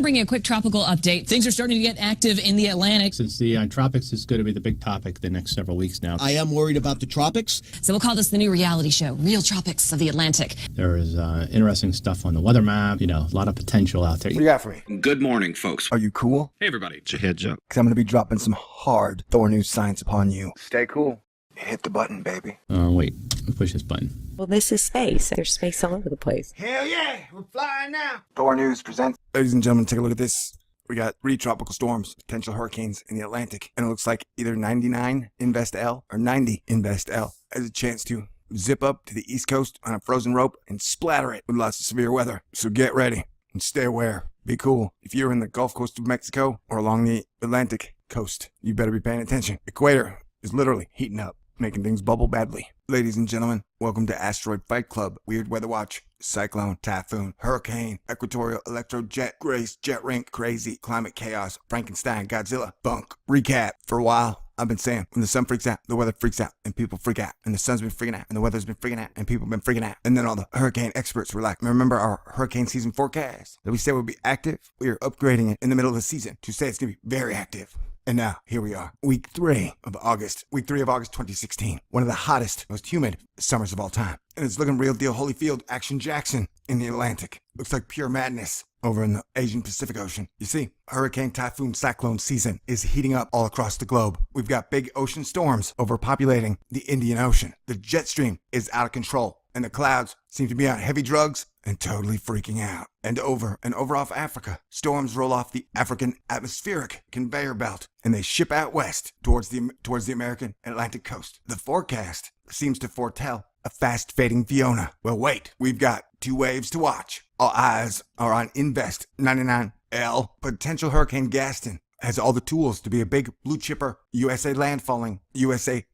Bring you a quick tropical update. Things are starting to get active in the Atlantic. Since the tropics is going to be the big topic the next several weeks now. I am worried about the tropics. So we'll call this the new reality show, Real Tropics of the Atlantic. There is interesting stuff on the weather map, a lot of potential out there. What do you got for me? Good morning, folks. Are you cool? Hey, everybody. It's your heads up. Because I'm going to be dropping some hard Thor news science upon you. Stay cool. Hit the button, baby. Wait. Push this button. Well, this is space. There's space all over the place. Hell yeah, we're flying now. Thor News presents. Ladies and gentlemen, take a look at this. We got 3 tropical storms, potential hurricanes in the Atlantic, and it looks like either 99 invest L or 90 invest L has a chance to zip up to the East Coast on a frozen rope and splatter it with lots of severe weather. So get ready and stay aware. Be cool. If you're in the Gulf Coast of Mexico or along the Atlantic coast, you better be paying attention. Equator is literally heating up, making things bubble badly. Ladies and gentlemen, welcome to Asteroid Fight Club, Weird Weather Watch, Cyclone, Typhoon, Hurricane, Equatorial, Electrojet, Grace, Jet Rink, Crazy, Climate Chaos, Frankenstein, Godzilla, Bunk. Recap. For a while, I've been saying, when the sun freaks out, the weather freaks out, and people freak out. And the sun's been freaking out, and the weather's been freaking out, and people have been freaking out. And then all the hurricane experts were like, remember our hurricane season forecast that we said would be active? We are upgrading it in the middle of the season to say it's going to be very active. And now, here we are, week 3 of August 2016. One of the hottest, most humid summers of all time. And it's looking real deal Holyfield Action Jackson in the Atlantic. Looks like pure madness over in the Asian Pacific Ocean. You see, hurricane, typhoon, cyclone season is heating up all across the globe. We've got big ocean storms overpopulating the Indian Ocean. The jet stream is out of control, and the clouds seem to be on heavy drugs and totally freaking out. And over off Africa, storms roll off the African atmospheric conveyor belt, and they ship out west towards the American Atlantic coast. The forecast seems to foretell a fast-fading Fiona. Well, wait, we've got 2 waves to watch. All eyes are on Invest 99L. Potential Hurricane Gaston has all the tools to be a big blue chipper USA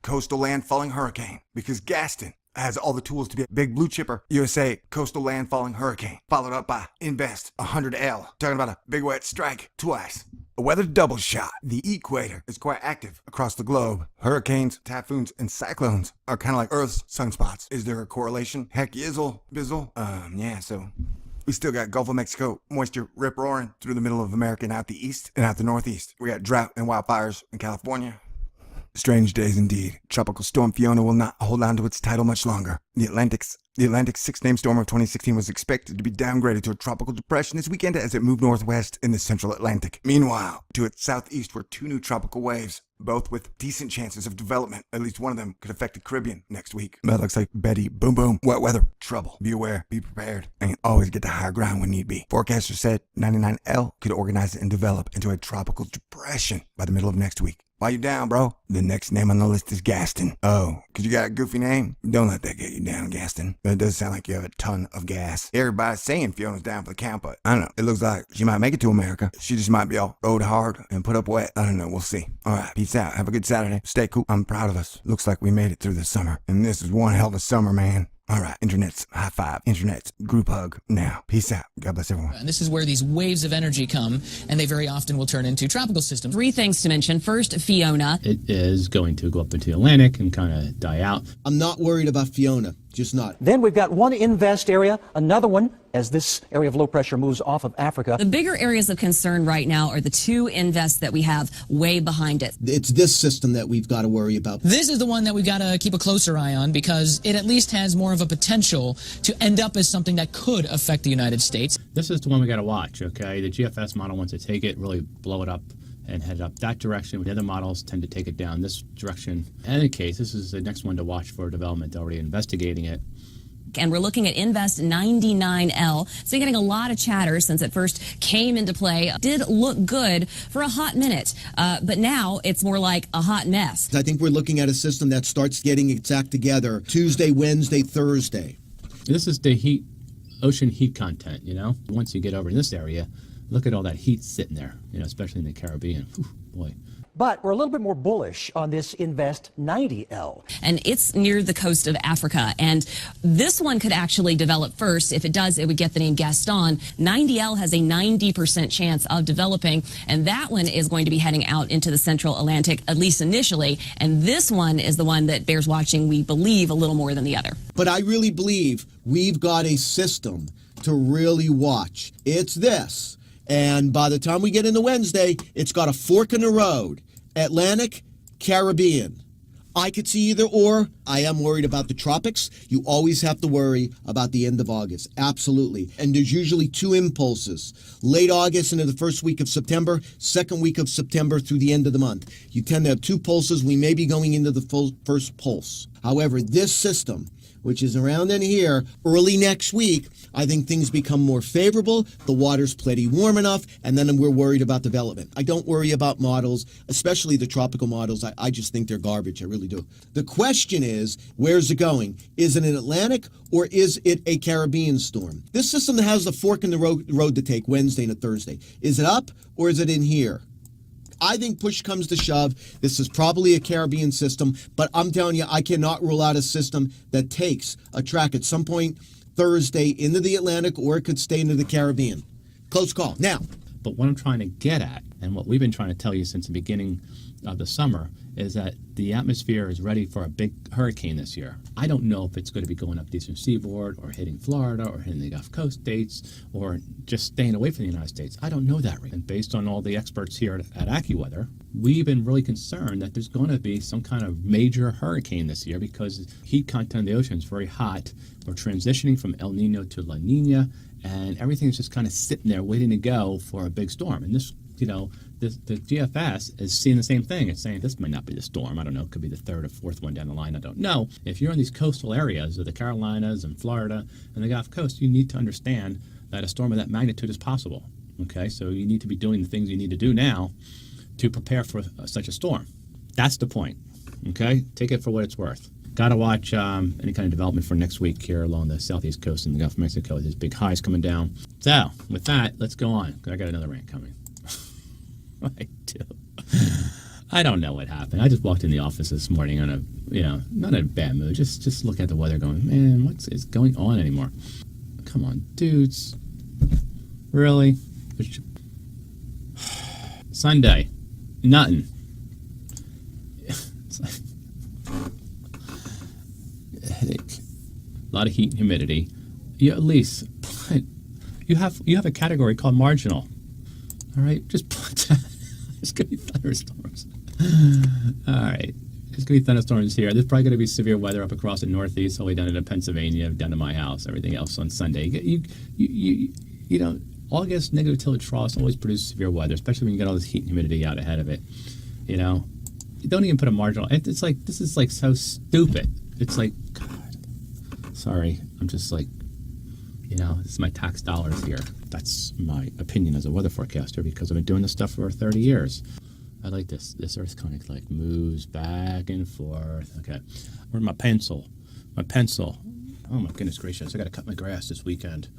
coastal landfalling hurricane, because Gaston has all the tools to be a big blue chipper USA coastal landfalling hurricane, followed up by Invest 100L, talking about a big wet strike twice. A weather double shot. The equator is quite active across the globe. Hurricanes, typhoons, and cyclones are kind of like Earth's sunspots. Is there a correlation? Heck yizzle, bizzle. Yeah, so we still got Gulf of Mexico moisture rip-roaring through the middle of America and out the east and out the northeast. We got drought and wildfires in California. Strange days indeed. Tropical Storm Fiona will not hold on to its title much longer. The Atlantic's 6th-named storm of 2016 was expected to be downgraded to a tropical depression this weekend as it moved northwest in the central Atlantic. Meanwhile, to its southeast were 2 new tropical waves, both with decent chances of development. At least one of them could affect the Caribbean next week. That looks like Betty, boom boom, wet weather, trouble. Be aware, be prepared, and always get to higher ground when need be. Forecasters said 99L could organize and develop into a tropical depression by the middle of next week. Why you down, bro? The next name on the list is Gaston. Oh, because you got a goofy name? Don't let that get you down, Gaston. But it does sound like you have a ton of gas. Everybody's saying Fiona's down for the count, but I don't know. It looks like she might make it to America. She just might be all rode hard and put up wet. I don't know. We'll see. All right, peace out. Have a good Saturday. Stay cool. I'm proud of us. Looks like we made it through the summer. And this is one hell of a summer, man. All right, internet's high five. Internet's group hug now. Peace out. God bless everyone. And this is where these waves of energy come, and they very often will turn into tropical systems. 3 things to mention. First, Fiona. It is going to go up into the Atlantic and kind of die out. I'm not worried about Fiona. Just not. Then we've got 1 invest area, another one as this area of low pressure moves off of Africa. The bigger areas of concern right now are the 2 invests that we have way behind it. It's this system that we've got to worry about. This is the one that we've got to keep a closer eye on, because it at least has more of a potential to end up as something that could affect the United States. This is the one we got to watch, okay? The GFS model wants to take it, really blow it up and head up that direction. The other models tend to take it down this direction. In any case, this is the next one to watch for development. They're already investigating it. And we're looking at Invest 99L. So getting a lot of chatter since it first came into play. Did look good for a hot minute, but now it's more like a hot mess. I think we're looking at a system that starts getting its act together Tuesday, Wednesday, Thursday. This is the ocean heat content, Once you get over in this area, look at all that heat sitting there, especially in the Caribbean. Whew, boy. But we're a little bit more bullish on this Invest 90L. And it's near the coast of Africa. And this one could actually develop first. If it does, it would get the name Gaston. 90L has a 90% chance of developing. And that one is going to be heading out into the central Atlantic, at least initially. And this one is the one that bears watching, we believe, a little more than the other. But I really believe we've got a system to really watch. It's this. And by the time we get into Wednesday, it's got a fork in the road. Atlantic, Caribbean. I could see either or. I am worried about the tropics. You always have to worry about the end of August. Absolutely. And there's usually two impulses. Late August into the first week of September, second week of September through the end of the month. You tend to have two pulses. We may be going into the first pulse. However, this system, which is around in here, early next week, I think things become more favorable. The water's plenty warm enough, and then we're worried about development. I don't worry about models, especially the tropical models. I just think they're garbage. I really do. The question is, where's it going? Is it an Atlantic or is it a Caribbean storm? This system that has the fork in the road to take Wednesday and a Thursday. Is it up or is it in here? I think push comes to shove. This is probably a Caribbean system, but I'm telling you, I cannot rule out a system that takes a track at some point Thursday into the Atlantic, or it could stay into the Caribbean. Close call. Now, but what I'm trying to get at, and what we've been trying to tell you since the beginning of the summer, is that the atmosphere is ready for a big hurricane this year. I don't know if it's going to be going up the eastern seaboard or hitting Florida or hitting the Gulf Coast states or just staying away from the United States. I don't know that. And based on all the experts here at AccuWeather, we've been really concerned that there's going to be some kind of major hurricane this year because heat content in the ocean is very hot. We're transitioning from El Nino to La Nina, and everything's just kind of sitting there waiting to go for a big storm. And this, the GFS is seeing the same thing. It's saying this might not be the storm. I don't know. It could be the third or fourth one down the line. I don't know. If you're in these coastal areas of the Carolinas and Florida and the Gulf Coast, you need to understand that a storm of that magnitude is possible. Okay, so you need to be doing the things you need to do now to prepare for such a storm. That's the point. Okay, take it for what it's worth. Got to watch any kind of development for next week here along the southeast coast in the Gulf of Mexico. There's big highs coming down. So with that, let's go on. I got another rant coming. I do. I don't know what happened. I just walked in the office this morning on not in a bad mood. Just look at the weather going, man, what is going on anymore? Come on, dudes. Really? Sunday. Nothing. It's like headache. A lot of heat and humidity. You at least you have a category called marginal. All right, just put that. There's going to be thunderstorms. All right, there's going to be thunderstorms here. There's probably going to be severe weather up across the Northeast, all the way down into Pennsylvania, down to my house, everything else on Sunday. You know, August negative tilde troughs always produce severe weather, especially when you get all this heat and humidity out ahead of it. You know, you don't even put a marginal. It's like, this is like so stupid. It's like, God, sorry, I'm just like, this is my tax dollars here. That's my opinion as a weather forecaster because I've been doing this stuff for 30 years. I like this. This earth kind of like moves back and forth. Okay. Where's my pencil? My pencil. Oh my goodness gracious. I got to cut my grass this weekend.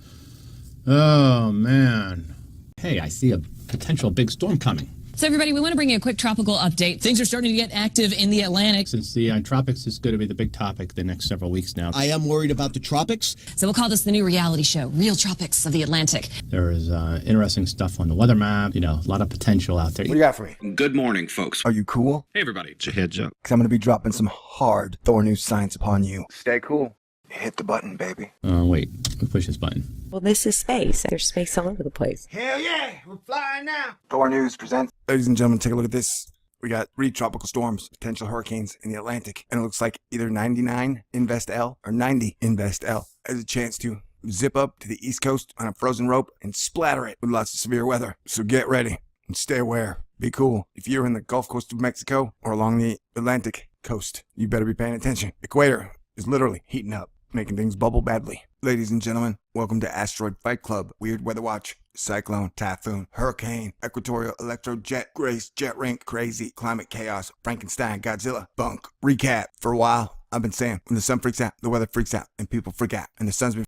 Oh man. Hey, I see a potential big storm coming. So everybody, we want to bring you a quick tropical update. Things are starting to get active in the Atlantic. Since the tropics is going to be the big topic the next several weeks now. I am worried about the tropics. So we'll call this the new reality show, Real Tropics of the Atlantic. There is interesting stuff on the weather map, a lot of potential out there. What do you got for me? Good morning, folks. Are you cool? Hey, everybody. It's your heads up. Because I'm going to be dropping some hard Thor news science upon you. Stay cool. Hit the button, baby. Wait. Let me push this button. Well, this is space. There's space all over the place. Hell yeah, we're flying now. Thor News presents. Ladies and gentlemen, take a look at this. We got 3 tropical storms, potential hurricanes in the Atlantic, and it looks like either 99 invest L or 90 invest L has a chance to zip up to the East Coast on a frozen rope and splatter it with lots of severe weather. So get ready and stay aware. Be cool. If you're in the Gulf Coast of Mexico or along the Atlantic coast, you better be paying attention. Equator is literally heating up, making things bubble badly. Ladies and gentlemen, welcome to Asteroid Fight Club, Weird Weather Watch, Cyclone, Typhoon, Hurricane, Equatorial, Electrojet, Grace, Jet Rink, Crazy, Climate Chaos, Frankenstein, Godzilla, Bunk. Recap. For a while, I've been saying, when the sun freaks out, the weather freaks out, and people freak out, and the sun's been